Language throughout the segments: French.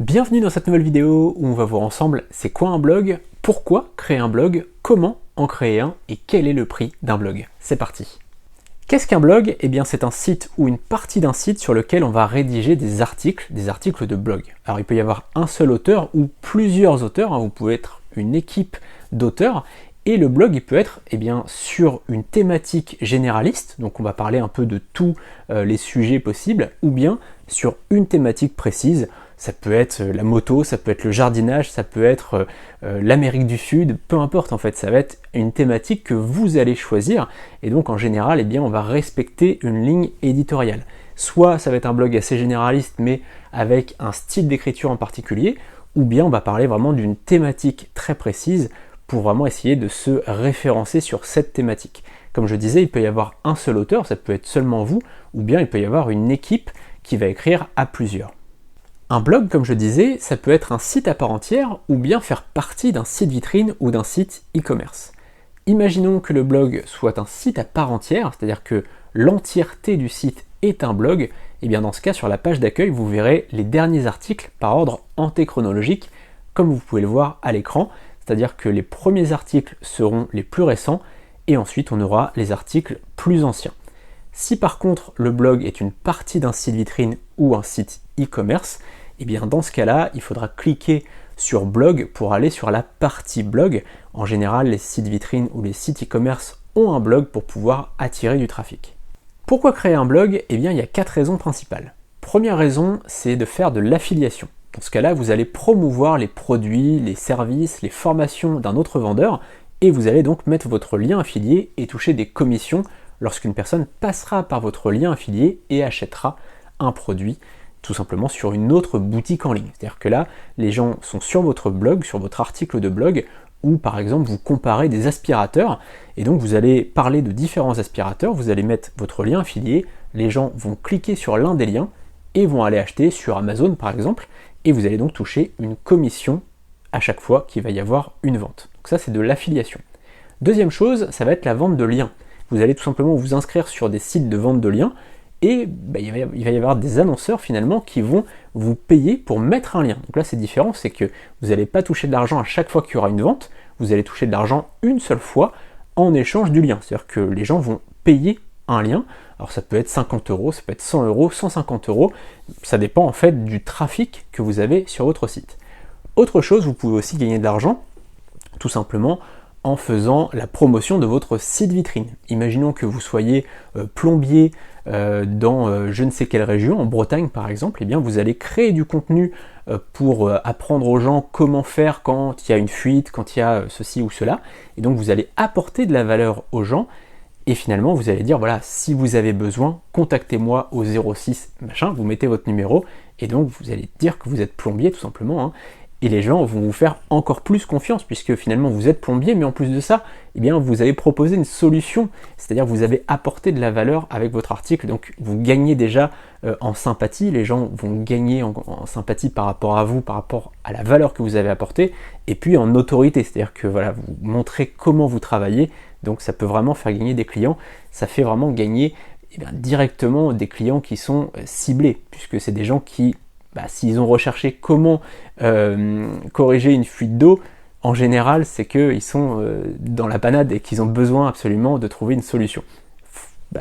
Bienvenue dans cette nouvelle vidéo où on va voir ensemble c'est quoi un blog, pourquoi créer un blog, comment en créer un et quel est le prix d'un blog. C'est parti. Qu'est-ce qu'un blog? Eh bien c'est un site ou une partie d'un site sur lequel on va rédiger des articles de blog. Alors il peut y avoir un seul auteur ou plusieurs auteurs, vous pouvez être une équipe d'auteurs. Et le blog, il peut être sur une thématique généraliste, donc on va parler un peu de tous les sujets possibles, ou bien sur une thématique précise. Ça peut être la moto, ça peut être le jardinage, ça peut être l'Amérique du Sud, peu importe en fait, ça va être une thématique que vous allez choisir, et donc en général, on va respecter une ligne éditoriale. Soit ça va être un blog assez généraliste, mais avec un style d'écriture en particulier, ou bien on va parler vraiment d'une thématique très précise, pour vraiment essayer de se référencer sur cette thématique. Comme je disais, il peut y avoir un seul auteur, ça peut être seulement vous, ou bien il peut y avoir une équipe qui va écrire à plusieurs. Un blog, comme je disais, ça peut être un site à part entière, ou bien faire partie d'un site vitrine ou d'un site e-commerce. Imaginons que le blog soit un site à part entière, c'est-à-dire que l'entièreté du site est un blog, et bien dans ce cas, sur la page d'accueil, vous verrez les derniers articles par ordre antéchronologique, comme vous pouvez le voir à l'écran, c'est-à-dire que les premiers articles seront les plus récents et ensuite on aura les articles plus anciens. Si par contre le blog est une partie d'un site vitrine ou un site e-commerce, et bien dans ce cas-là, il faudra cliquer sur blog pour aller sur la partie blog. En général, les sites vitrines ou les sites e-commerce ont un blog pour pouvoir attirer du trafic. Pourquoi créer un blog? Eh bien, il y a 4 raisons principales. Première raison, c'est de faire de l'affiliation. Dans ce cas-là, vous allez promouvoir les produits, les services, les formations d'un autre vendeur et vous allez donc mettre votre lien affilié et toucher des commissions lorsqu'une personne passera par votre lien affilié et achètera un produit tout simplement sur une autre boutique en ligne. C'est-à-dire que là, les gens sont sur votre blog, sur votre article de blog, où par exemple vous comparez des aspirateurs et donc vous allez parler de différents aspirateurs, vous allez mettre votre lien affilié, les gens vont cliquer sur l'un des liens et vont aller acheter sur Amazon par exemple, et vous allez donc toucher une commission à chaque fois qu'il va y avoir une vente. Donc ça c'est de l'affiliation. Deuxième chose, ça va être la vente de liens. Vous allez tout simplement vous inscrire sur des sites de vente de liens et il va y avoir des annonceurs finalement qui vont vous payer pour mettre un lien. Donc là c'est différent, c'est que vous n'allez pas toucher de l'argent à chaque fois qu'il y aura une vente, vous allez toucher de l'argent une seule fois en échange du lien. C'est-à-dire que les gens vont payer un lien. Alors ça peut être 50 euros, ça peut être 100 euros, 150 euros, ça dépend en fait du trafic que vous avez sur votre site. Autre chose, vous pouvez aussi gagner de l'argent, tout simplement en faisant la promotion de votre site vitrine. Imaginons que vous soyez plombier dans je ne sais quelle région, en Bretagne par exemple, et bien vous allez créer du contenu pour apprendre aux gens comment faire quand il y a une fuite, quand il y a ceci ou cela, et donc vous allez apporter de la valeur aux gens. Et finalement, vous allez dire, voilà, si vous avez besoin, contactez-moi au 06 machin, vous mettez votre numéro, et donc vous allez dire que vous êtes plombier tout simplement, et les gens vont vous faire encore plus confiance, puisque finalement vous êtes plombier, mais en plus de ça, vous avez proposé une solution, c'est-à-dire vous avez apporté de la valeur avec votre article, donc vous gagnez déjà en sympathie, les gens vont gagner en sympathie par rapport à vous, par rapport à la valeur que vous avez apportée, et puis en autorité, c'est-à-dire que voilà, vous montrez comment vous travaillez. Donc ça peut vraiment faire gagner des clients, ça fait vraiment gagner directement des clients qui sont ciblés, puisque c'est des gens qui, s'ils ont recherché comment corriger une fuite d'eau, en général c'est qu'ils sont dans la panade et qu'ils ont besoin absolument de trouver une solution.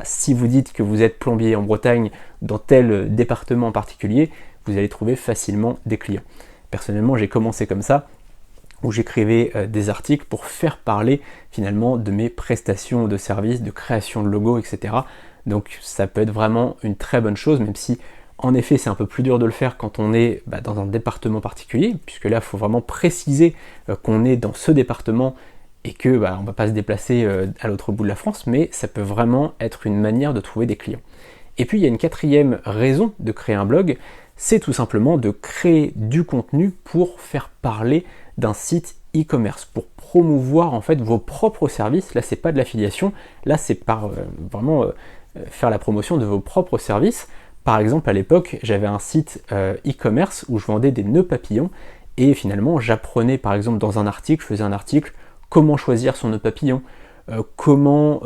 Si vous dites que vous êtes plombier en Bretagne, dans tel département en particulier, vous allez trouver facilement des clients. Personnellement j'ai commencé comme ça, où j'écrivais des articles pour faire parler finalement de mes prestations de services, de création de logos, etc. Donc ça peut être vraiment une très bonne chose, même si en effet c'est un peu plus dur de le faire quand on est dans un département particulier, puisque là il faut vraiment préciser qu'on est dans ce département et que on ne va pas se déplacer à l'autre bout de la France, mais ça peut vraiment être une manière de trouver des clients. Et puis il y a une quatrième raison de créer un blog, c'est tout simplement de créer du contenu pour faire parler d'un site e-commerce, pour promouvoir en fait vos propres services. Là c'est pas de l'affiliation, là c'est par vraiment faire la promotion de vos propres services. Par exemple à l'époque j'avais un site e-commerce où je vendais des nœuds papillons et finalement j'apprenais par exemple dans un article, je faisais un article comment choisir son nœud papillon, comment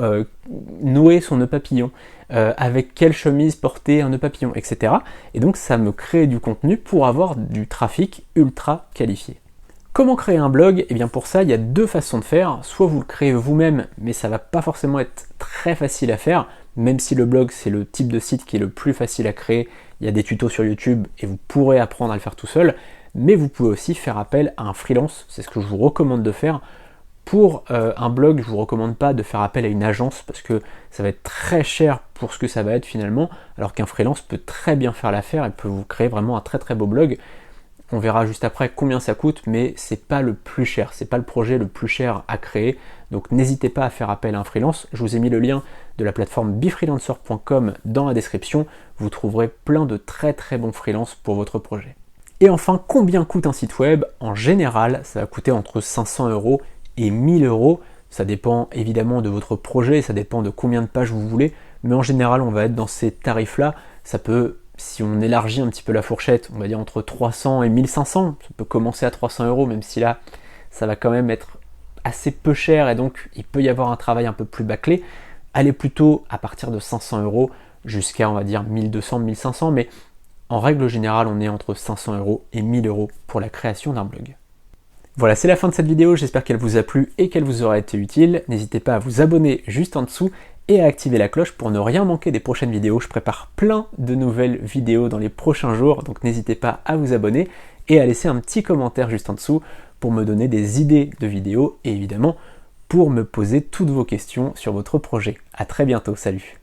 nouer son nœud papillon, avec quelle chemise porter un nœud papillon, etc. Et donc ça me crée du contenu pour avoir du trafic ultra qualifié. Comment créer un blog? Eh bien pour ça, il y a deux façons de faire. Soit vous le créez vous-même, mais ça va pas forcément être très facile à faire, même si le blog c'est le type de site qui est le plus facile à créer. Il y a des tutos sur YouTube et vous pourrez apprendre à le faire tout seul, mais vous pouvez aussi faire appel à un freelance, c'est ce que je vous recommande de faire. Pour un blog, je ne vous recommande pas de faire appel à une agence parce que ça va être très cher pour ce que ça va être finalement, alors qu'un freelance peut très bien faire l'affaire et peut vous créer vraiment un très très beau blog. On verra juste après combien ça coûte, mais c'est pas le plus cher, c'est pas le projet le plus cher à créer. Donc n'hésitez pas à faire appel à un freelance. Je vous ai mis le lien de la plateforme befreelancer.com dans la description. Vous trouverez plein de très très bons freelances pour votre projet. Et enfin, combien coûte un site web? En général, ça va coûter entre 500 € et 1000 €. Ça dépend évidemment de votre projet, ça dépend de combien de pages vous voulez, mais en général, on va être dans ces tarifs-là. Ça peut, si on élargit un petit peu la fourchette, on va dire entre 300 et 1500. Ça peut commencer à 300 €, même si là, ça va quand même être assez peu cher et donc il peut y avoir un travail un peu plus bâclé. Allez plutôt à partir de 500 € jusqu'à, on va dire, 1200, 1500, mais en règle générale, on est entre 500 € et 1000 € pour la création d'un blog. Voilà, c'est la fin de cette vidéo, j'espère qu'elle vous a plu et qu'elle vous aura été utile. N'hésitez pas à vous abonner juste en dessous et à activer la cloche pour ne rien manquer des prochaines vidéos. Je prépare plein de nouvelles vidéos dans les prochains jours, donc n'hésitez pas à vous abonner et à laisser un petit commentaire juste en dessous pour me donner des idées de vidéos et évidemment pour me poser toutes vos questions sur votre projet. À très bientôt, salut!